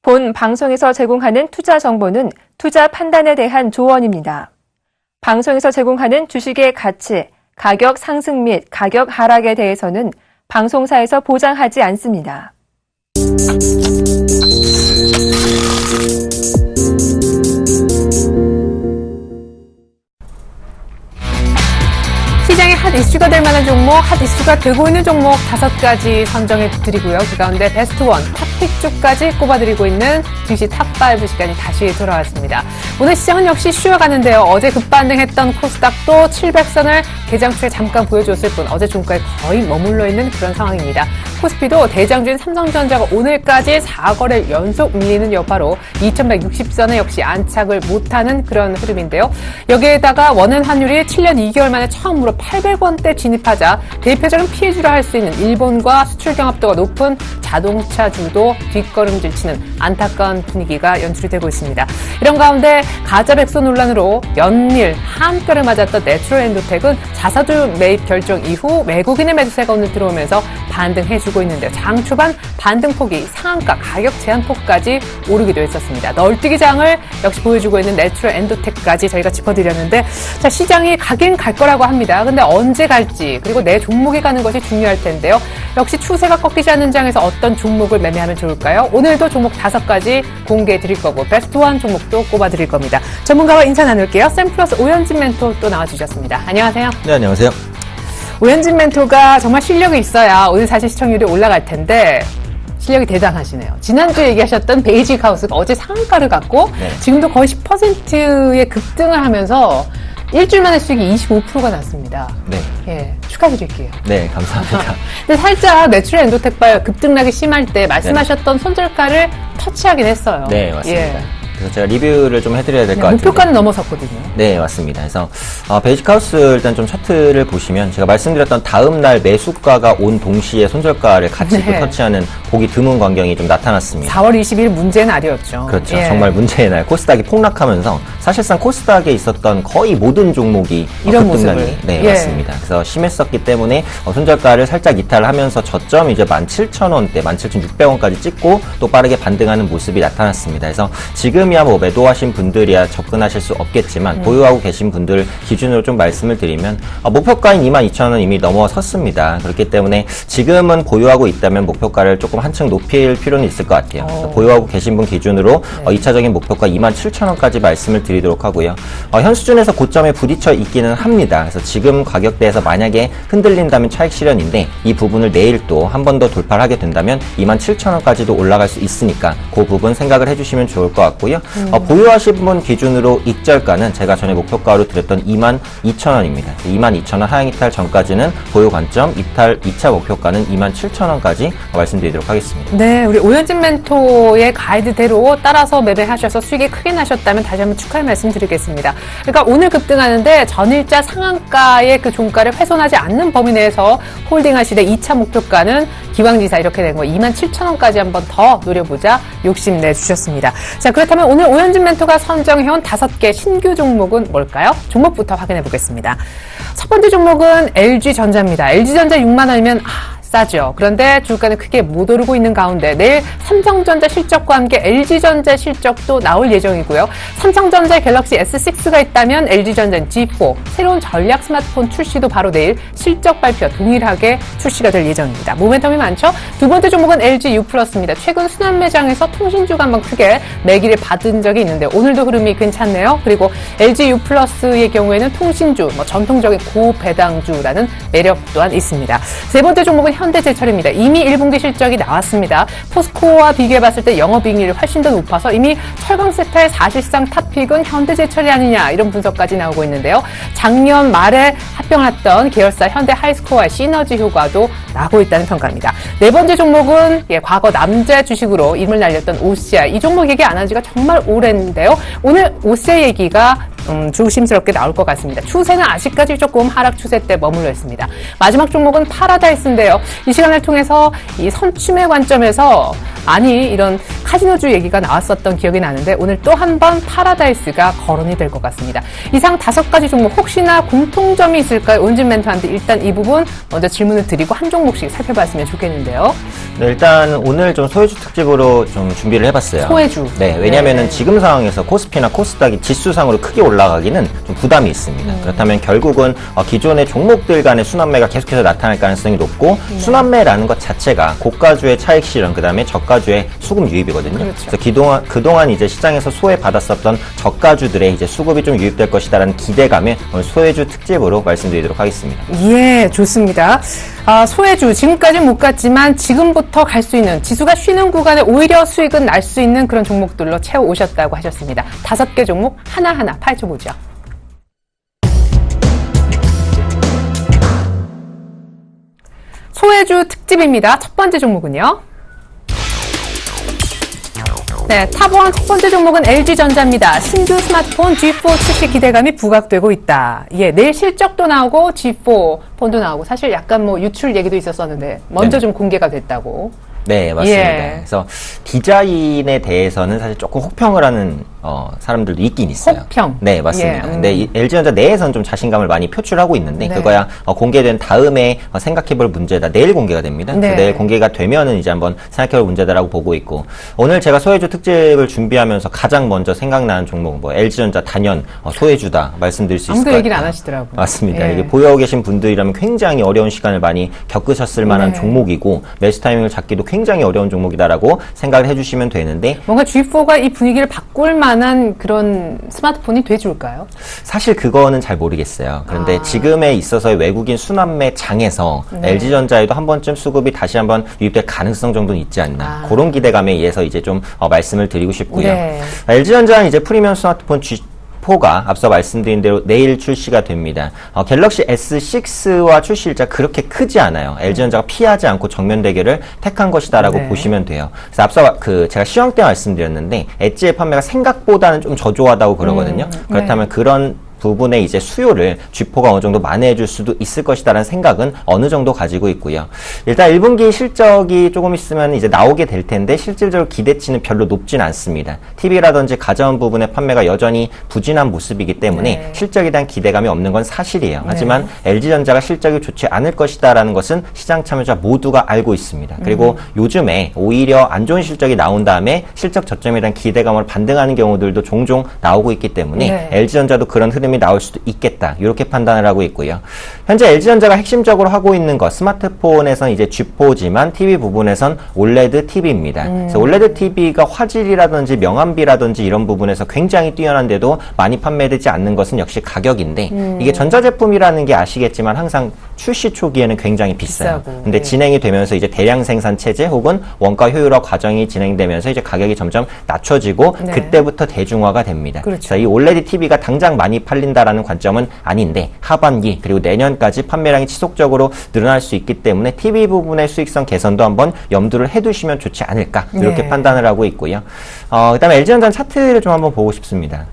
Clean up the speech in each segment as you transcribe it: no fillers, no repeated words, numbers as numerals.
본 방송에서 제공하는 투자 정보는 투자 판단에 대한 조언입니다. 방송에서 제공하는 주식의 가치, 가격 상승 및 가격 하락에 대해서는 방송사에서 보장하지 않습니다. 시장의 핫 이슈가 될 만한 종목, 핫 이슈가 되고 있는 종목 5가지 선정해 드리고요. 그 가운데 베스트 원, 탑픽 쪽까지 꼽아드리고 있는 증시 탑5 시간이 다시 돌아왔습니다. 오늘 시장은 역시 쉬어가는데요. 어제 급반등했던 코스닥도 700선을 개장 초에 잠깐 보여줬을 뿐 어제 종가에 거의 머물러 있는 그런 상황입니다. 코스피도 대장주인 삼성전자가 오늘까지 4거래일 연속 밀리는 여파로 2160선에 역시 안착을 못하는 그런 흐름인데요. 여기에다가 원화 환율이 7년 2개월 만에 처음으로 800원대 진입하자 대표적인 피해주라 할 수 있는 일본과 수출 경합도가 높은 자동차주도 뒷걸음질 치는 안타까운 분위기가 연출이 되고 있습니다. 이런 가운데 가짜 백서 논란으로 연일 한뼈를 맞았던 내추럴엔도텍은 자사주 매입 결정 이후 외국인의 매수세가 오늘 들어오면서 반등해주고 있는데요. 장 초반 반등폭이 상한가 가격 제한폭까지 오르기도 했었습니다. 널뛰기 장을 역시 보여주고 있는 내추럴엔도텍까지 저희가 짚어드렸는데, 자, 시장이 가긴 갈 거라고 합니다. 근데 언제 갈지 그리고 내 종목이 가는 것이 중요할 텐데요. 역시 추세가 꺾이지 않는 장에서 어떤 종목을 매매하면 좋을까요? 오늘도 종목 5가지 공개해 드릴 거고 베스트 원 종목도 꼽아 드릴 겁니다. 전문가와 인사 나눌게요. 샘플러스 오현진 멘토 또 나와주셨습니다. 안녕하세요. 네, 안녕하세요. 오현진 멘토가 정말 실력이 있어야 오늘 사실 시청률이 올라갈 텐데 실력이 대단하시네요. 지난주에 얘기하셨던 베이직 하우스가 어제 상한가를 갔고 지금도 거의 10%의 급등을 하면서 일주일 만에 수익이 25%가 났습니다. 네. 예, 축하드릴게요. 네, 감사합니다. 근데 살짝 내추럴엔도텍발 급등락이 심할 때 말씀하셨던 손절가를 터치하긴 했어요. 네, 맞습니다. 예. 그래서 제가 리뷰를 좀 해드려야 될 것 같은데. 목표가는 넘어섰거든요. 네, 맞습니다. 그래서 베이직하우스 일단 좀 차트를 보시면 제가 말씀드렸던 다음 날 매수가가 온 동시에 손절가를 같이 또 터치하는 보기 드문 광경이 좀 나타났습니다. 4월 20일 문제의 날이었죠. 그렇죠. 예. 정말 문제의 날. 코스닥이 폭락하면서 사실상 코스닥에 있었던 거의 모든 종목이 이런 급등락이 모습을. 네, 예. 맞습니다. 그래서 심했었기 때문에 손절가를 살짝 이탈하면서 저점 이제 17,000원대, 17,600원까지 찍고 또 빠르게 반등하는 모습이 나타났습니다. 그래서 지금이야 뭐 매도하신 분들이야 접근하실 수 없겠지만 보유하고 계신 분들 기준으로 좀 말씀을 드리면 목표가인 22,000원 이미 넘어섰습니다. 그렇기 때문에 지금은 보유하고 있다면 목표가를 조금 한층 높일 필요는 있을 것 같아요. 그래서 보유하고 계신 분 기준으로 2차적인 목표가 27,000원까지 말씀을 드리도록 하고요. 현 수준에서 고점에 부딪혀 있기는 합니다. 그래서 지금 가격대에서 만약에 흔들린다면 차익 실현인데 이 부분을 내일 또 한 번 더 돌파를 하게 된다면 27,000원까지도 올라갈 수 있으니까 그 부분 생각을 해주시면 좋을 것 같고요. 보유하신 분 기준으로 익절가는 제가 전에 목표가로 드렸던 22,000원입니다. 22,000원 하향 이탈 전까지는 보유 관점, 이탈 2차 목표가는 27,000원까지 말씀드리도록 하겠습니다. 네, 우리 오현진 멘토의 가이드대로 따라서 매매하셔서 수익이 크게 나셨다면 다시 한번 축하의 말씀 드리겠습니다. 그러니까 오늘 급등하는데 전일자 상한가의 그 종가를 훼손하지 않는 범위 내에서 홀딩하시되 2차 목표가는 기왕지사 이렇게 된 거 27,000원까지 한번 더 노려보자 욕심내 주셨습니다. 자, 그렇다면 오늘 오현진 멘토가 선정해온 5개 신규 종목은 뭘까요? 종목부터 확인해 보겠습니다. 첫 번째 종목은 LG전자입니다. LG전자 6만 원이면 싸죠. 그런데 주가는 크게 못 오르고 있는 가운데 내일 삼성전자 실적과 함께 LG전자 실적도 나올 예정이고요. 삼성전자 갤럭시 S6가 있다면 LG전자는 G4, 새로운 전략 스마트폰 출시도 바로 내일 실적 발표와 동일하게 출시가 될 예정입니다. 모멘텀이 많죠? 두 번째 종목은 LG U+입니다. 최근 순환 매장에서 통신주가 한번 크게 매기를 받은 적이 있는데 오늘도 흐름이 괜찮네요. 그리고 LG U+의 경우에는 통신주, 전통적인 고배당주라는 매력 또한 있습니다. 세 번째 종목은 현대제철입니다. 이미 1분기 실적이 나왔습니다. 포스코와 비교해봤을 때 영업이익률이 훨씬 더 높아서 이미 철강 섹터의 사실상 탑픽은 현대제철이 아니냐 이런 분석까지 나오고 있는데요. 작년 말에 합병했던 계열사 현대하이스코어의 시너지 효과도 나고 있다는 평가입니다. 네 번째 종목은 과거 남자 주식으로 이름을 날렸던 OCI. 이 종목 얘기 안 한 지가 정말 오래인데요. 오늘 OCI 얘기가 조심스럽게 나올 것 같습니다. 추세는 아직까지 조금 하락 추세 때 머물러 있습니다. 마지막 종목은 파라다이스인데요. 이 시간을 통해서 이 선취매 관점에서 이런 카지노주 얘기가 나왔었던 기억이 나는데 오늘 또 한 번 파라다이스가 거론이 될 것 같습니다. 이상 5가지 종목 혹시나 공통점이 있을까요? 온진 멘토한테 일단 이 부분 먼저 질문을 드리고 한 종목씩 살펴봤으면 좋겠는데요. 네, 일단 오늘 좀 소외주 특집으로 좀 준비를 해봤어요. 소외주. 네, 왜냐면은 지금 상황에서 코스피나 코스닥이 지수상으로 크게 올라가기는 좀 부담이 있습니다. 그렇다면 결국은 기존의 종목들 간의 순환매가 계속해서 나타날 가능성이 높고 순환매라는 것 자체가 고가주의 차익 실현, 그다음에 저가주의 수급 유입이거든요. 그렇죠. 그래서 그동안 이제 시장에서 소외받았었던 저가주들의 이제 수급이 좀 유입될 것이다라는 기대감에 오늘 소외주 특집으로 말씀드리도록 하겠습니다. 예, 좋습니다. 소외주 지금까지는 못 갔지만 지금부터 갈 수 있는 지수가 쉬는 구간에 오히려 수익은 날 수 있는 그런 종목들로 채워 오셨다고 하셨습니다. 5개 종목 하나하나 파헤쳐 보죠. 소외주 특집입니다. 첫 번째 종목은요. 네, 탑1 첫 번째 종목은 LG전자입니다. 신규 스마트폰 G4 출시 기대감이 부각되고 있다. 예, 내일 실적도 나오고 G4 폰도 나오고 사실 약간 뭐 유출 얘기도 있었었는데 먼저 좀 공개가 됐다고. 네, 맞습니다. 예. 그래서 디자인에 대해서는 사실 조금 혹평을 하는 사람들도 있긴 있어요. 혹평? 네, 맞습니다. 예, 근데 이 LG전자 내에서는 좀 자신감을 많이 표출하고 있는데 네. 그거야 공개된 다음에 생각해볼 문제다. 내일 공개가 됩니다. 네. 그래서 내일 공개가 되면은 이제 한번 생각해볼 문제다라고 보고 있고, 오늘 제가 소외주 특집을 준비하면서 가장 먼저 생각나는 종목은 뭐 LG전자 단연 소외주다 말씀드릴 수 있을 것 아무도 같아요. 얘기를 안 하시더라고요. 맞습니다. 예. 이게 보유하고 계신 분들이라면 굉장히 어려운 시간을 많이 겪으셨을 만한 네. 종목이고 매수 타이밍을 잡기도 굉장히 어려운 종목이다라고 생각을 해주시면 되는데, 뭔가 G4가 이 분위기를 바꿀 만한 그런 스마트폰이 돼줄까요? 사실 그거는 잘 모르겠어요. 그런데 지금에 있어서의 외국인 순환매 장에서 네. LG전자에도 한 번쯤 수급이 다시 한번 유입될 가능성 정도는 있지 않나. 그런 기대감에 의해서 이제 좀 말씀을 드리고 싶고요. 네. LG전자는 이제 프리미엄 스마트폰 G4가 앞서 말씀드린 대로 내일 출시가 됩니다. 갤럭시 S6와 출시 일자 그렇게 크지 않아요. LG전자가 피하지 않고 정면 대결을 택한 것이다라고 네. 보시면 돼요. 그래서 앞서 제가 시황 때 말씀드렸는데 엣지의 판매가 생각보다는 좀 저조하다고 그러거든요. 그렇다면 그런 부분에 이제 수요를 G4가 어느 정도 만회해줄 수도 있을 것이다라는 생각은 어느 정도 가지고 있고요. 일단 1분기 실적이 조금 있으면 이제 나오게 될 텐데 실질적으로 기대치는 별로 높진 않습니다. TV라든지 가전 부분의 판매가 여전히 부진한 모습이기 때문에 네. 실적에 대한 기대감이 없는 건 사실이에요. 하지만 LG전자가 실적이 좋지 않을 것이다라는 것은 시장 참여자 모두가 알고 있습니다. 그리고 요즘에 오히려 안 좋은 실적이 나온 다음에 실적 저점에 대한 기대감으로 반등하는 경우들도 종종 나오고 있기 때문에 네. LG전자도 그런 흐름이 나올 수도 있겠다. 이렇게 판단을 하고 있고요. 현재 LG전자가 핵심적으로 하고 있는 것, 스마트폰에선 이제 G4지만 TV 부분에선 OLED TV입니다. 그래서 OLED TV가 화질이라든지 명암비라든지 이런 부분에서 굉장히 뛰어난데도 많이 판매되지 않는 것은 역시 가격인데 이게 전자제품이라는 게 아시겠지만 항상 출시 초기에는 굉장히 비싸요. 비싸고, 근데 네. 진행이 되면서 이제 대량 생산 체제 혹은 원가 효율화 과정이 진행되면서 이제 가격이 점점 낮춰지고 네. 그때부터 대중화가 됩니다. 그렇죠. 그래서 이 OLED TV가 당장 많이 팔린다라는 관점은 아닌데 하반기 그리고 내년까지 판매량이 지속적으로 늘어날 수 있기 때문에 TV 부분의 수익성 개선도 한번 염두를 해두시면 좋지 않을까 이렇게 네. 판단을 하고 있고요. 그다음에 LG전자 차트를 좀 한번 보고 싶습니다.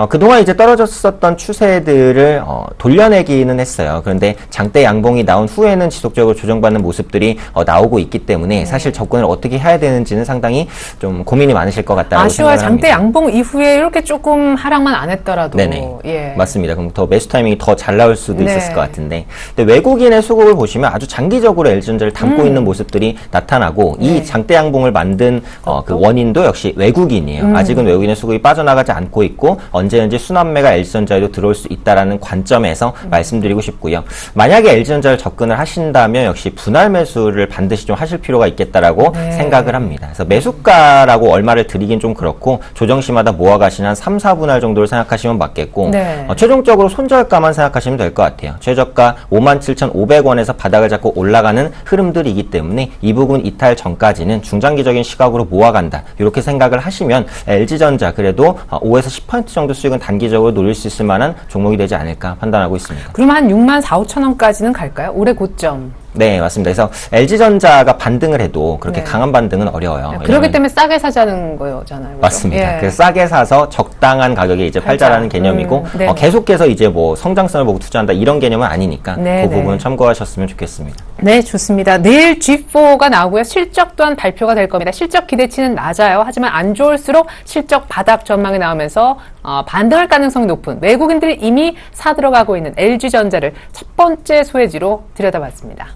그동안 이제 떨어졌었던 추세들을 돌려내기는 했어요. 그런데 장대 양봉이 나온 후에는 지속적으로 조정받는 모습들이 나오고 있기 때문에 사실 접근을 어떻게 해야 되는지는 상당히 좀 고민이 많으실 것 같다고 아쉬워요. 생각을 합니다. 장대 양봉 이후에 이렇게 조금 하락만 안 했더라도. 네네. 예. 맞습니다. 그럼 더 매수 타이밍이 더 잘 나올 수도 네. 있었을 것 같은데. 근데 외국인의 수급을 보시면 아주 장기적으로 LG전자를 담고 있는 모습들이 나타나고 네. 이 장대 양봉을 만든 그 원인도 역시 외국인이에요. 아직은 외국인의 수급이 빠져나가지 않고 있고 언제든지 순환매가 LG전자에도 들어올 수 있다라는 관점에서 말씀드리고 싶고요. 만약에 LG전자를 접근을 하신다면 역시 분할 매수를 반드시 좀 하실 필요가 있겠다라고 네. 생각을 합니다. 그래서 매수가라고 얼마를 드리긴 좀 그렇고 조정시마다 모아가시는 한 3, 4분할 정도를 생각하시면 맞겠고 네. 최종적으로 손절가만 생각하시면 될 것 같아요. 최저가 57,500원에서 바닥을 잡고 올라가는 흐름들이기 때문에 이 부분 이탈 전까지는 중장기적인 시각으로 모아간다. 이렇게 생각을 하시면 LG전자 그래도 5에서 10% 정도 수익은 단기적으로 노릴 수 있을 만한 종목이 되지 않을까 판단하고 있습니다. 그럼 한 64,5천원까지는 갈까요? 올해 고점. 네, 맞습니다. 그래서 LG전자가 반등을 해도 그렇게 네. 강한 반등은 어려워요. 그러기 왜냐면 때문에 싸게 사자는 거잖아요. 그죠? 맞습니다. 예. 그래서 싸게 사서 적당한 가격에 이제 팔자라는 개념이고 네네. 계속해서 이제 뭐 성장성을 보고 투자한다 이런 개념은 아니니까 네네. 그 부분 참고하셨으면 좋겠습니다. 네, 좋습니다. 내일 G4가 나오고요. 실적 또한 발표가 될 겁니다. 실적 기대치는 낮아요. 하지만 안 좋을수록 실적 바닥 전망이 나오면서 반등할 가능성이 높은 외국인들이 이미 사들어가고 있는 LG전자를 첫 번째 소외지로 들여다봤습니다.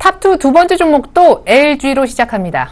탑2 두 번째 종목도 LG로 시작합니다.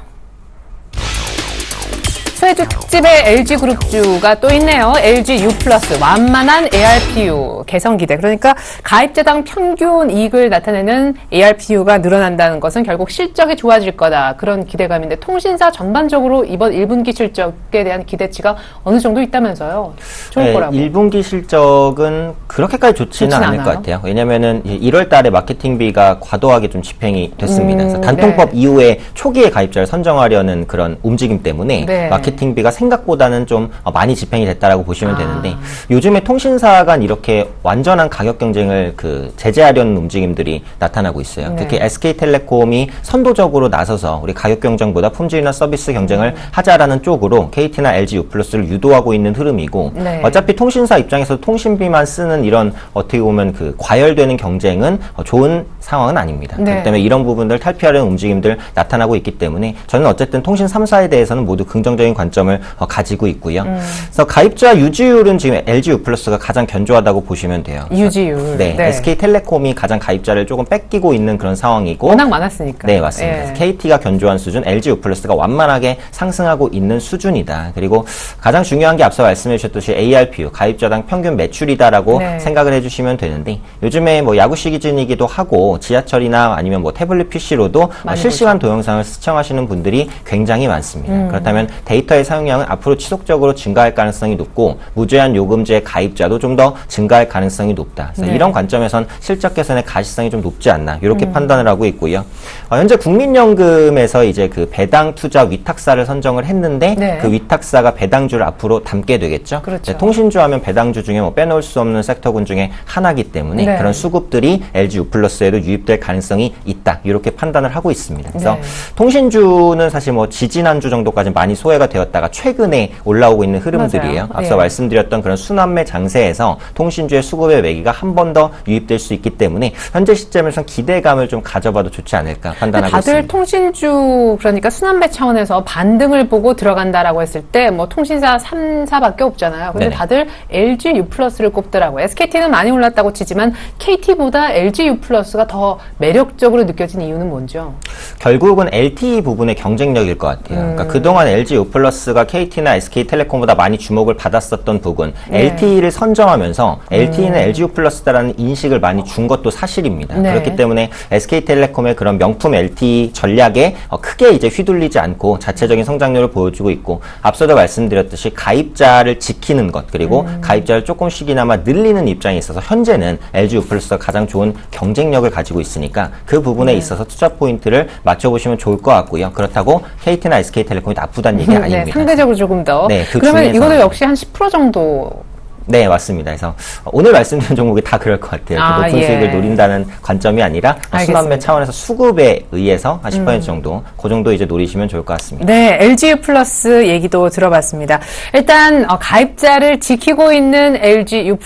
소해주 특집의 LG그룹주가 또 있네요. LG U 플러스 완만한 ARPU 개선 기대. 그러니까 가입자당 평균 이익을 나타내는 ARPU가 늘어난다는 것은 결국 실적이 좋아질 거다. 그런 기대감인데 통신사 전반적으로 이번 1분기 실적에 대한 기대치가 어느 정도 있다면서요. 좋을 네, 거라고. 1분기 실적은 그렇게까지 좋지는 않을 않아요? 것 같아요. 왜냐면은 1월 달에 마케팅비가 과도하게 좀 집행이 됐습니다. 그래서 단통법 네. 이후에 초기에 가입자를 선정하려는 그런 움직임 때문에 네. 마케팅비가 생각보다는 좀 많이 집행이 됐다라고 보시면 되는데 요즘에 통신사 간 이렇게 완전한 가격 경쟁을 제재하려는 움직임들이 나타나고 있어요. 네. 특히 SK텔레콤이 선도적으로 나서서 우리 가격 경쟁보다 품질이나 서비스 경쟁을 하자라는 쪽으로 KT나 LG U+를 유도하고 있는 흐름이고 네. 어차피 통신사 입장에서 통신비만 쓰는 이런 어떻게 보면 과열되는 경쟁은 좋은 상황은 아닙니다. 네. 그렇기 때문에 이런 부분들 탈피하려는 움직임들 나타나고 있기 때문에 저는 어쨌든 통신 3사에 대해서는 모두 긍정적인 관점을 가지고 있고요. 그래서 가입자 유지율은 지금 LG U+가 가장 견조하다고 보시면 돼요. 유지율. 네, SK텔레콤이 가장 가입자를 조금 뺏기고 있는 그런 상황이고 워낙 많았으니까. 네, 맞습니다. 예. 그래서 KT가 견조한 수준, LG U+가 완만하게 상승하고 있는 수준이다. 그리고 가장 중요한 게 앞서 말씀해 주셨듯이 ARPU, 가입자당 평균 매출이다라고 네. 생각을 해주시면 되는데 요즘에 야구 시즌이기도 하고 지하철이나 아니면 태블릿 PC로도 실시간 동영상을 시청하시는 분들이 굉장히 많습니다. 그렇다면 데이터의 사용량은 앞으로 지속적으로 증가할 가능성이 높고 무제한 요금제 가입자도 좀 더 증가할 가능성이 높다. 그래서 네. 이런 관점에선 실적 개선의 가시성이 좀 높지 않나 이렇게 판단을 하고 있고요. 현재 국민연금에서 이제 배당 투자 위탁사를 선정을 했는데 네. 그 위탁사가 배당주를 앞으로 담게 되겠죠. 그렇죠. 통신주 하면 배당주 중에 빼놓을 수 없는 섹터군 중에 하나이기 때문에 네. 그런 수급들이 LG U+에도 유입될 가능성이 있다. 이렇게 판단을 하고 있습니다. 그래서 네. 통신주는 사실 지지난주 정도까지 많이 소외가 되었다가 최근에 올라오고 있는 흐름들이에요. 맞아요. 앞서 예. 말씀드렸던 그런 순환매 장세에서 통신주의 수급의 매기가 한 번 더 유입될 수 있기 때문에 현재 시점에서는 기대감을 좀 가져봐도 좋지 않을까 판단하고 다들 있습니다. 통신주 그러니까 순환배 차원에서 반등을 보고 들어간다라고 했을 때 통신사 3사밖에 없잖아요. 근데 네네. 다들 LG U+를 꼽더라고요. SKT는 많이 올랐다고 치지만 KT보다 LG U+가 더 매력적으로 느껴진 이유는 뭔죠? 결국은 LTE 부분의 경쟁력일 것 같아요. 그러니까 그동안 LG U+가 KT나 SK텔레콤보다 많이 주목을 받았었던 부분, 네. LTE를 선정하면서 LTE는 LG U+다라는 인식을 많이 준 것도 사실입니다. 네. 그렇기 때문에 SK텔레콤의 그런 명품 LTE 전략에 크게 이제 휘둘리지 않고 자체적인 성장률을 보여주고 있고 앞서도 말씀드렸듯이 가입자를 지키는 것 그리고 가입자를 조금씩이나마 늘리는 입장에 있어서 현재는 LG U+가 가장 좋은 경쟁력을 가지고 있으니까 그 부분에 있어서 투자 포인트를 맞춰보시면 좋을 것 같고요. 그렇다고 KT나 SK텔레콤이 나쁘다는 얘기 아닙니다. 네, 상대적으로 조금 더. 네, 그 그러면 중에서- 이거도 역시 한 10% 정도. 네, 맞습니다. 그래서 오늘 말씀드린 종목이 다 그럴 것 같아요. 아, 높은 예. 수익을 노린다는 관점이 아니라 순환매 알겠습니다. 차원에서 수급에 의해서 한 10% 정도, 그 정도 이제 노리시면 좋을 것 같습니다. 네, LG U+ 얘기도 들어봤습니다. 일단 가입자를 지키고 있는 LG U+,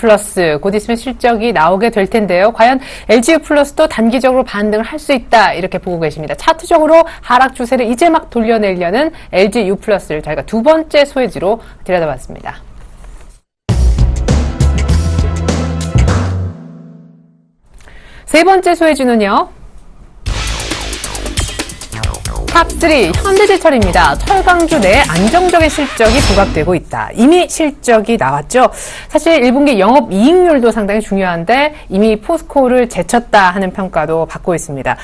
곧 있으면 실적이 나오게 될 텐데요. 과연 LG U+도 단기적으로 반등을 할 수 있다 이렇게 보고 계십니다. 차트적으로 하락 추세를 이제 막 돌려내려는 LG U+를 저희가 두 번째 소외지로 들여다봤습니다. 세 번째 소외주는요. 탑3 현대제철입니다. 철강주 내 안정적인 실적이 부각되고 있다. 이미 실적이 나왔죠. 사실 1분기 영업이익률도 상당히 중요한데 이미 포스코를 제쳤다 하는 평가도 받고 있습니다.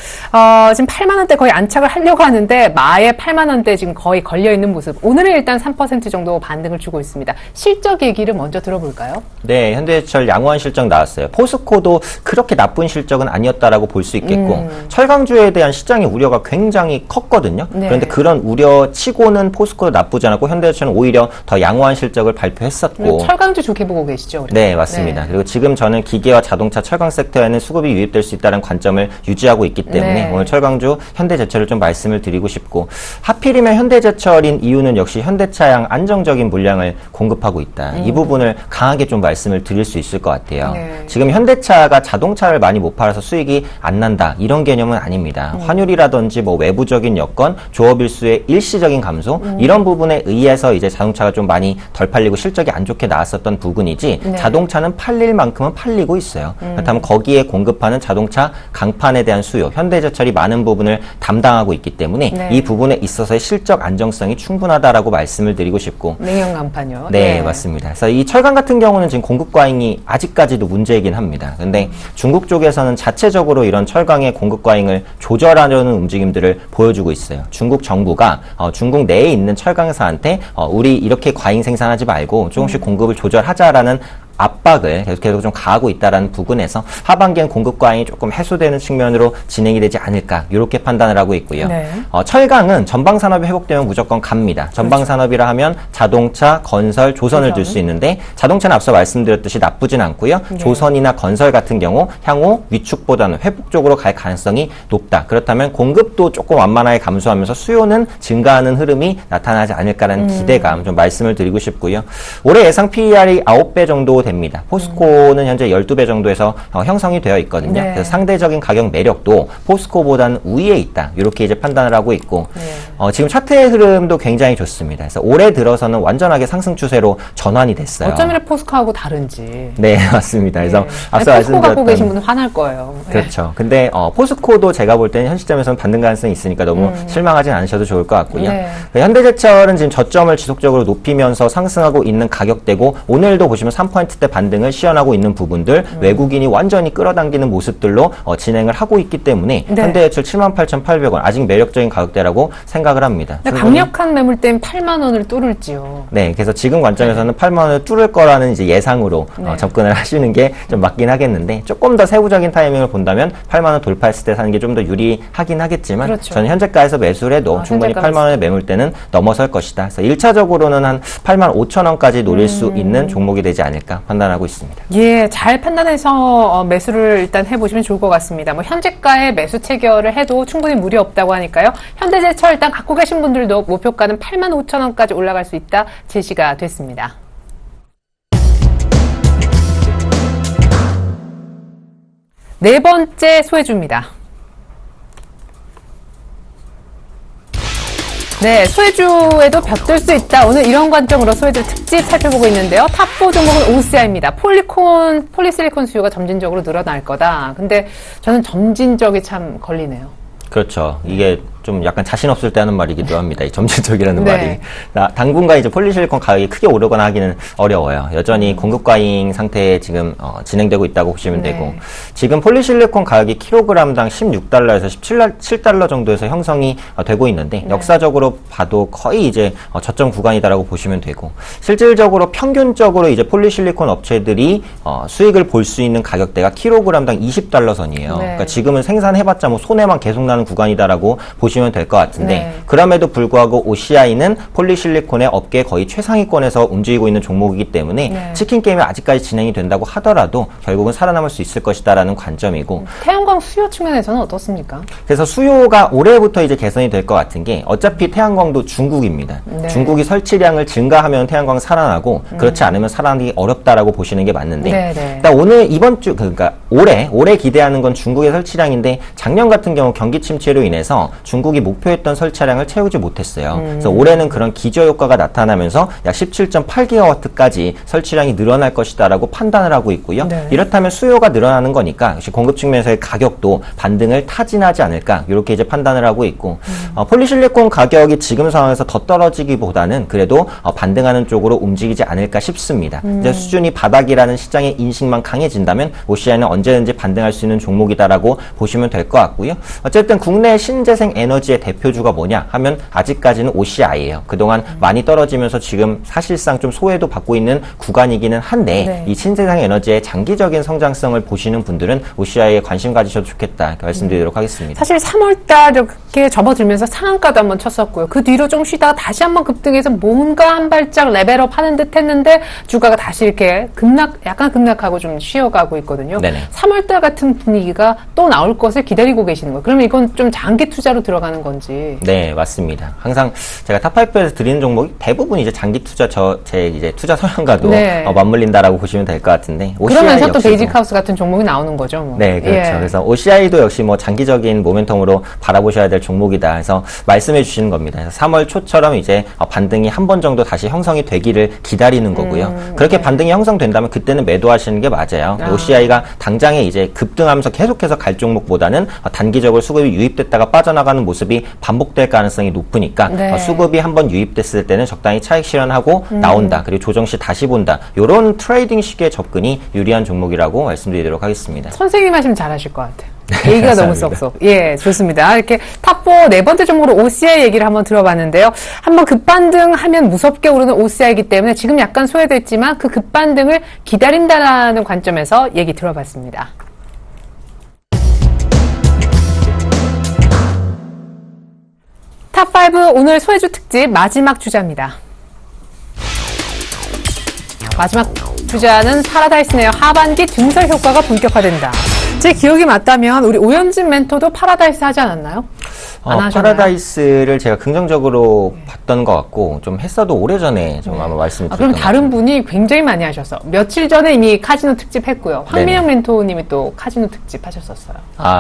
지금 8만 원대 거의 안착을 하려고 하는데 마에 8만 원대 지금 거의 걸려있는 모습. 오늘은 일단 3% 정도 반등을 주고 있습니다. 실적 얘기를 먼저 들어볼까요? 네, 현대제철 양호한 실적 나왔어요. 포스코도 그렇게 나쁜 실적은 아니었다라고 볼 수 있겠고 철강주에 대한 시장의 우려가 굉장히 컸거든요. 네. 그런데 그런 우려치고는 포스코도 나쁘지 않았고 현대제철은 오히려 더 양호한 실적을 발표했었고 철강주 좋게 보고 계시죠? 그래서. 네, 맞습니다. 네. 그리고 지금 저는 기계와 자동차, 철강 섹터에는 수급이 유입될 수 있다는 관점을 유지하고 있기 때문에 네. 오늘 철강주, 현대제철을 좀 말씀을 드리고 싶고 하필이면 현대제철인 이유는 역시 현대차양 안정적인 물량을 공급하고 있다. 이 부분을 강하게 좀 말씀을 드릴 수 있을 것 같아요. 네. 지금 현대차가 자동차를 많이 못 팔아서 수익이 안 난다. 이런 개념은 아닙니다. 환율이라든지 외부적인 무조건 조업 일수의 일시적인 감소 이런 부분에 의해서 이제 자동차가 좀 많이 덜 팔리고 실적이 안 좋게 나왔었던 부분이지 네. 자동차는 팔릴 만큼은 팔리고 있어요. 그렇다면 거기에 공급하는 자동차 강판에 대한 수요, 현대제철이 많은 부분을 담당하고 있기 때문에 네. 이 부분에 있어서의 실적 안정성이 충분하다라고 말씀을 드리고 싶고 냉형 간판요. 네, 맞습니다. 그래서 이 철강 같은 경우는 지금 공급 과잉이 아직까지도 문제이긴 합니다. 근데 중국 쪽에서는 자체적으로 이런 철강의 공급 과잉을 조절하려는 움직임들을 보여주고 있어요. 중국 정부가 중국 내에 있는 철강사한테 우리 이렇게 과잉 생산하지 말고 조금씩 공급을 조절하자라는 압박을 계속해서 좀 가하고 있다는 부분에서 하반기엔 공급 과잉이 조금 해소되는 측면으로 진행이 되지 않을까 이렇게 판단을 하고 있고요. 네. 철강은 전방 산업이 회복되면 무조건 갑니다. 전방 산업이라 하면 자동차, 건설, 조선을 들 수 있는데 자동차는 앞서 말씀드렸듯이 나쁘진 않고요. 네. 조선이나 건설 같은 경우 향후 위축보다는 회복 쪽으로 갈 가능성이 높다. 그렇다면 공급도 조금 완만하게 감소하면서 수요는 증가하는 흐름이 나타나지 않을까라는 기대감 좀 말씀을 드리고 싶고요. 올해 예상 PER이 9배 정도 됩니다. 포스코는 현재 12배 정도에서 형성이 되어 있거든요. 네. 그래서 상대적인 가격 매력도 포스코보다는 우위에 있다. 이렇게 이제 판단을 하고 있고 네. 지금 차트의 흐름도 굉장히 좋습니다. 그래서 올해 들어서는 완전하게 상승 추세로 전환이 됐어요. 어쩜 이렇게 포스코하고 다른지. 네, 맞습니다. 그래서 네. 앞서 포스코 갖고 말씀드렸던 계신 분은 화날 거예요. 네. 그렇죠. 근데 포스코도 제가 볼 때는 현 시점에서는 받는 가능성이 있으니까 너무 실망하진 않으셔도 좋을 것 같고요. 네. 현대제철은 지금 저점을 지속적으로 높이면서 상승하고 있는 가격대고 오늘도 보시면 3%대 반등을 시현하고 있는 부분들 외국인이 완전히 끌어당기는 모습들로 진행을 하고 있기 때문에 네. 현대제철 78,800원 아직 매력적인 가격대라고 생각을 합니다. 근데 강력한 매물대는 8만 원을 뚫을지요. 네, 그래서 지금 관점에서는 8만 원을 뚫을 거라는 이제 예상으로 네. 접근을 하시는 게 좀 맞긴 하겠는데 조금 더 세부적인 타이밍을 본다면 8만 원 돌파했을 때 사는 게 좀 더 유리하긴 하겠지만 그렇죠. 저는 현재가에서 매수를 해도 충분히 현재가 8만 원의 매물대는 넘어설 것이다. 그래서 1차적으로는 한 8만 5천 원까지 노릴 수 있는 종목이 되지 않을까 판단하고 있습니다. 예, 잘 판단해서 매수를 일단 해보시면 좋을 것 같습니다. 뭐 현재가에 매수 체결을 해도 충분히 무리 없다고 하니까요. 현대제철 일단 갖고 계신 분들도 목표가는 8만 5천 원까지 올라갈 수 있다 제시가 됐습니다. 네 번째 소외주입니다. 네, 소외주에도 볕들 수 있다. 오늘 이런 관점으로 소외주 특집 살펴보고 있는데요. 탑4 종목은 OCI입니다. 폴리실리콘 수요가 점진적으로 늘어날 거다. 근데 저는 점진적이 참 걸리네요. 그렇죠. 이게 좀 약간 자신 없을 때 하는 말이기도 합니다. 이 점진적이라는 네. 말이. 당분간 이제 폴리실리콘 가격이 크게 오르거나 하기는 어려워요. 여전히 공급 과잉 상태에 지금 진행되고 있다고 보시면 네. 되고 지금 폴리실리콘 가격이 킬로그램당 16달러에서 17달러 정도에서 형성이 되고 있는데 역사적으로 봐도 거의 이제 저점 구간이다라고 보시면 되고 실질적으로 평균적으로 이제 폴리실리콘 업체들이 수익을 볼 수 있는 가격대가 킬로그램당 20달러 선이에요. 네. 그러니까 지금은 생산해봤자 뭐 손해만 계속 나는 구간이다라고 보시면 될 것 같은데 네. 그럼에도 불구하고 OCI는 폴리실리콘의 업계 거의 최상위권에서 움직이고 있는 종목이기 때문에 네. 치킨 게임이 아직까지 진행이 된다고 하더라도 결국은 살아남을 수 있을 것이다라는 관점이고 태양광 수요 측면에서는 어떻습니까? 그래서 수요가 올해부터 이제 개선이 될 것 같은 게 어차피 태양광도 중국입니다. 네. 중국이 설치량을 증가하면 태양광 살아나고 그렇지 않으면 살아나기 어렵다라고 보시는 게 맞는데 네, 네. 일단 오늘 이번 주 그러니까 올해 기대하는 건 중국의 설치량인데 작년 같은 경우 경기 침체로 인해서 중국이 목표했던 설치량을 채우지 못했어요. 그래서 올해는 그런 기저효과가 나타나면서 약 17.8GW까지 설치량이 늘어날 것이다라고 판단을 하고 있고요. 네. 이렇다면 수요가 늘어나는 거니까 역시 공급 측면에서의 가격도 반등을 타진하지 않을까 이렇게 이제 판단을 하고 있고 폴리실리콘 가격이 지금 상황에서 더 떨어지기보다는 그래도 반등하는 쪽으로 움직이지 않을까 싶습니다. 이제 수준이 바닥이라는 시장의 인식만 강해진다면 OCI는 언제든지 반등할 수 있는 종목이다라고 보시면 될 것 같고요. 어쨌든 국내 신재생 에너지의 대표주가 뭐냐 하면 아직까지는 OCI예요. 그동안 많이 떨어지면서 지금 사실상 좀 소외도 받고 있는 구간이기는 한데 네. 이 신재생 에너지의 장기적인 성장성을 보시는 분들은 OCI에 관심 가지셔도 좋겠다 이렇게 말씀드리도록 하겠습니다. 사실 3월달 이렇게 접어들면서 상한가도 한번 쳤었고요. 그 뒤로 좀 쉬다가 다시 한번 급등해서 뭔가 한 발짝 레벨업 하는 듯 했는데 주가가 다시 이렇게 약간 급락하고 좀 쉬어가고 있거든요. 네네. 3월달 같은 분위기가 또 나올 것을 기다리고 계시는 거예요. 그러면 이건 좀 장기 투자로 들어가는 건지. 네, 맞습니다. 항상 제가 탑5에서 드리는 종목이 대부분 이제 장기 투자 제 이제 투자 성향과도 네. 맞물린다라고 보시면 될 것 같은데 그러면서 또 역시도 베이직하우스 같은 종목이 나오는 거죠. 뭐. 네, 그렇죠. 예. 그래서 OCI도 역시 뭐 장기적인 모멘텀으로 바라보셔야 될 될 종목이다 해서 말씀해 주시는 겁니다. 그래서 3월 초처럼 이제 반등이 한 번 정도 다시 형성이 되기를 기다리는 거고요. 그렇게 네. 반등이 형성된다면 그때는 매도하시는 게 맞아요. OCI가 당장에 이제 급등하면서 계속해서 갈 종목보다는 단기적으로 수급이 유입됐다가 빠져나가는 모습이 반복될 가능성이 높으니까 네. 수급이 한번 유입됐을 때는 적당히 차익 실현하고 나온다. 그리고 조정 시 다시 본다. 이런 트레이딩 식의 접근이 유리한 종목이라고 말씀드리도록 하겠습니다. 선생님 하시면 잘하실 것 같아요. 얘기가 너무 감사합니다. 쏙쏙. 예, 좋습니다. 이렇게 탑4 네 번째 종목으로 OCI 얘기를 한번 들어봤는데요. 한번 급반등하면 무섭게 오르는 OCI이기 때문에 지금 약간 소외됐지만 그 급반등을 기다린다라는 관점에서 얘기 들어봤습니다. 탑5 오늘 소외주 특집 마지막 주자입니다. 마지막 주자는 파라다이스네요. 하반기 증설 효과가 본격화된다. 제 기억이 맞다면 우리 오현진 멘토도 파라다이스 하지 않았나요? 안 하셨나요? 파라다이스를 제가 긍정적으로 봤던 것 같고 좀 했어도 오래전에 좀 아마 말씀을 드렸던 그럼 것 다른 분이 굉장히 많이 하셔서 며칠 전에 이미 카지노 특집 했고요. 황민영 멘토님이 또 카지노 특집 하셨었어요.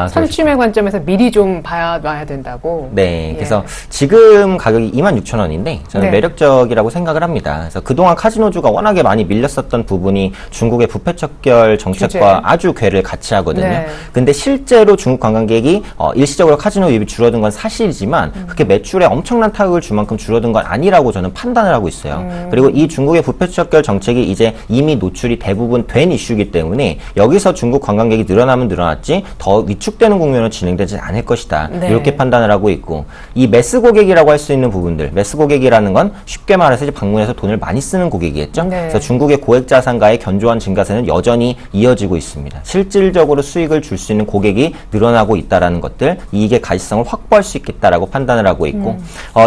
선취매 관점에서 미리 좀 봐야 된다고. 네, 예. 그래서 지금 가격이 26,000원인데 저는 네. 매력적이라고 생각을 합니다. 그래서 그동안 카지노주가 워낙에 많이 밀렸었던 부분이 중국의 부패척결 정책과 규제. 아주 궤를 같이 하거든요. 네. 근데 실제로 중국 관광객이 일시적으로 카지노 유입이 줄어든 건 사실이지만 그렇게 매출에 엄청난 타격을 줄 만큼 줄어든 건 아니라고 저는 판단을 하고 있어요. 그리고 이 중국의 부패척결 정책이 이제 이미 노출이 대부분 된 이슈이기 때문에 여기서 중국 관광객이 늘어나면 늘어났지 더 위축되는 국면은 진행되지 않을 것이다. 네. 이렇게 판단을 하고 있고 이 매스 고객이라고 할 수 있는 부분들, 매스 고객이라는 건 쉽게 말해서 이제 방문해서 돈을 많이 쓰는 고객이겠죠. 네. 그래서 중국의 고액 자산가의 견조한 증가세는 여전히 이어지고 있습니다. 실질적으로 수익을 줄 수 있는 고객이 늘어나고 있다라는 것들, 이익의 가시성을 확보할 수 있겠다라고 판단을 하고 있고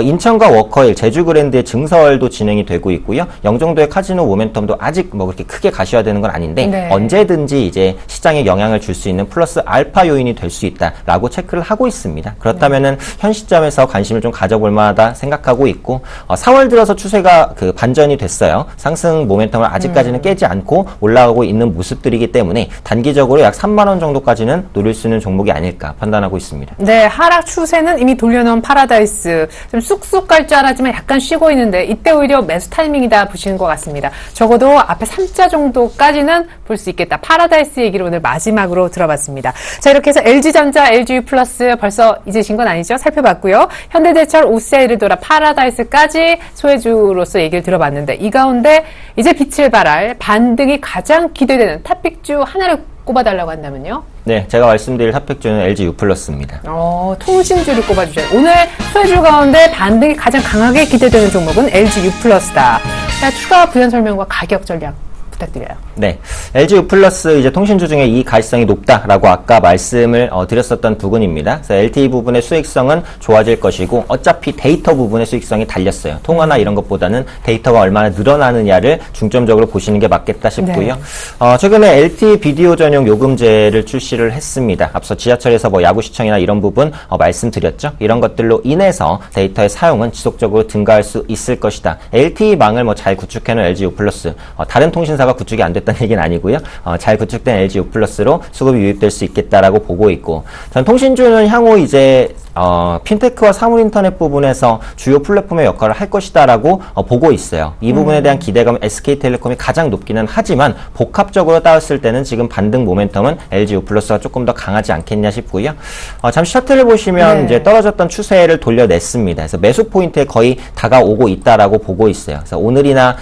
인천과 워커힐, 제주 그랜드의 증설도 진행이 되고 있고요. 영종도의 카지노 모멘텀도 아직 뭐 그렇게 크게 가셔야 되는 건 아닌데 네. 언제든지 이제 시장에 영향을 줄 수 있는 플러스 알파 요인이 될 수 있다라고 체크를 하고 있습니다. 그렇다면은 현 시점에서 관심을 좀 가져볼 만하다 생각하고 있고 4월 들어서 추세가 그 반전이 됐어요. 상승 모멘텀을 아직까지는 깨지 않고 올라가고 있는 모습들이기 때문에 단기적으로 약 3만 원 정도까지는 노릴 수 있는 종목이 아닐까 판단하고 있습니다. 네, 하락 추세는 이미 돌려놓은 파라다이스. 좀 쑥쑥 갈 줄 알았지만 약간 쉬고 있는데 이때 오히려 매수 타이밍이다 보시는 것 같습니다. 적어도 앞에 3자 정도까지는 볼 수 있겠다. 파라다이스 얘기를 오늘 마지막으로 들어봤습니다. 자, 이렇게 해서 LG전자, LG 플러스 벌써 잊으신 건 아니죠? 살펴봤고요. 현대제철, OCI를 돌아 파라다이스까지 소외주로서 얘기를 들어봤는데 이 가운데 이제 빛을 발할 반등이 가장 기대되는 탑픽주 하나를 꼽아달라고 한다면요? 네, 제가 말씀드릴 탑픽주는 LG U+입니다. 통신주를 꼽아주셔요. 오늘 소외주 가운데 반등이 가장 강하게 기대되는 종목은 LG U+다. 자, 추가 부연 설명과 가격 전략 부탁드려요. 네, LG U+ 이제 통신주 중에 이 가시성이 높다라고 아까 말씀을 드렸었던 부분입니다. 그래서 LTE 부분의 수익성은 좋아질 것이고 어차피 데이터 부분의 수익성이 달렸어요. 통화나 이런 것보다는 데이터가 얼마나 늘어나느냐를 중점적으로 보시는 게 맞겠다 싶고요. 네. 최근에 LTE 비디오 전용 요금제를 출시를 했습니다. 앞서 지하철에서 뭐 야구 시청이나 이런 부분 말씀드렸죠. 이런 것들로 인해서 데이터의 사용은 지속적으로 증가할 수 있을 것이다. LTE망을 뭐 잘 구축해놓은 LG U+, 다른 통신사가 구축이 안 됐다는 얘기는 아니고요. 잘 구축된 LG U+로 수급이 유입될 수 있겠다라고 보고 있고, 전 통신주는 향후 이제 핀테크와 사물인터넷 부분에서 주요 플랫폼의 역할을 할 것이다라고 보고 있어요. 이 부분에 대한 기대감은 SK텔레콤이 가장 높기는 하지만 복합적으로 따졌을 때는 지금 반등 모멘텀은 LG U+가 조금 더 강하지 않겠냐 싶고요. 잠시 차트를 보시면 네. 이제 떨어졌던 추세를 돌려냈습니다. 그래서 매수 포인트에 거의 다가오고 있다라고 보고 있어요. 그래서 오늘이나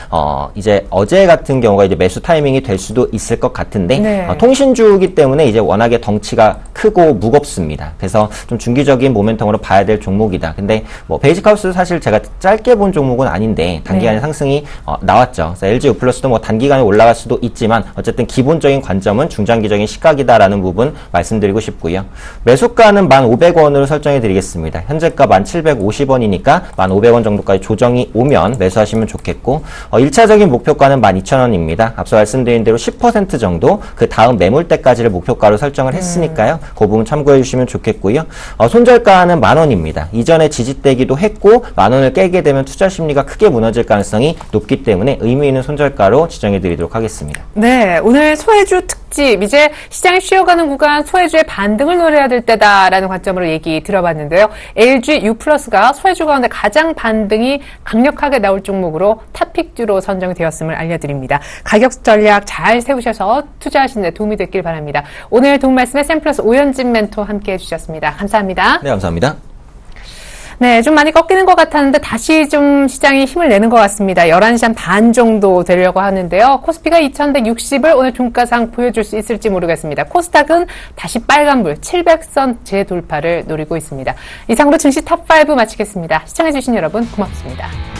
이제 어제 같은 경우가 이제 매수 타이밍이 될 수도 있을 것 같은데 네. 통신주이기 때문에 이제 워낙에 덩치가 크고 무겁습니다. 그래서 좀 중기적인 모멘텀으로 봐야 될 종목이다. 근데 뭐 베이직하우스 사실 제가 짧게 본 종목은 아닌데 단기간에 네. 상승이 나왔죠. 그래서 LG U+도 뭐 단기간에 올라갈 수도 있지만 어쨌든 기본적인 관점은 중장기적인 시각이다라는 부분 말씀드리고 싶고요. 매수가는 1,500원으로 설정해 드리겠습니다. 현재가 1,750원이니까 1,500원 정도까지 조정이 오면 매수하시면 좋겠고 1차적인 목표가는 12,000원입니다. 앞서 말씀드린 말씀드린 대로 10% 정도 그 다음 매물대까지를 목표가로 설정을 했으니까요. 그 부분 참고해 주시면 좋겠고요. 손절가는 10,000원입니다. 이전에 지지대기도 했고 10,000원을 깨게 되면 투자 심리가 크게 무너질 가능성이 높기 때문에 의미 있는 손절가로 지정해 드리도록 하겠습니다. 네, 오늘 소외주 특집, 이제 시장이 쉬어가는 구간 소외주의 반등을 노려야 될 때다라는 관점으로 얘기 들어봤는데요. LG U+가 소외주 가운데 가장 반등이 강력하게 나올 종목으로 탑픽주로 선정이 되었음을 알려드립니다. 가격 전략 잘 세우셔서 투자하시는 데 도움이 됐길 바랍니다. 오늘 도움 말씀에 샘플러스 오연진 멘토 함께 해주셨습니다. 감사합니다. 네, 감사합니다. 네, 좀 많이 꺾이는 것 같았는데 다시 좀 시장이 힘을 내는 것 같습니다. 11시 한 반 정도 되려고 하는데요. 코스피가 2160을 오늘 종가상 보여줄 수 있을지 모르겠습니다. 코스닥은 다시 빨간불 700선 재돌파를 노리고 있습니다. 이상으로 증시 탑5 마치겠습니다. 시청해주신 여러분 고맙습니다.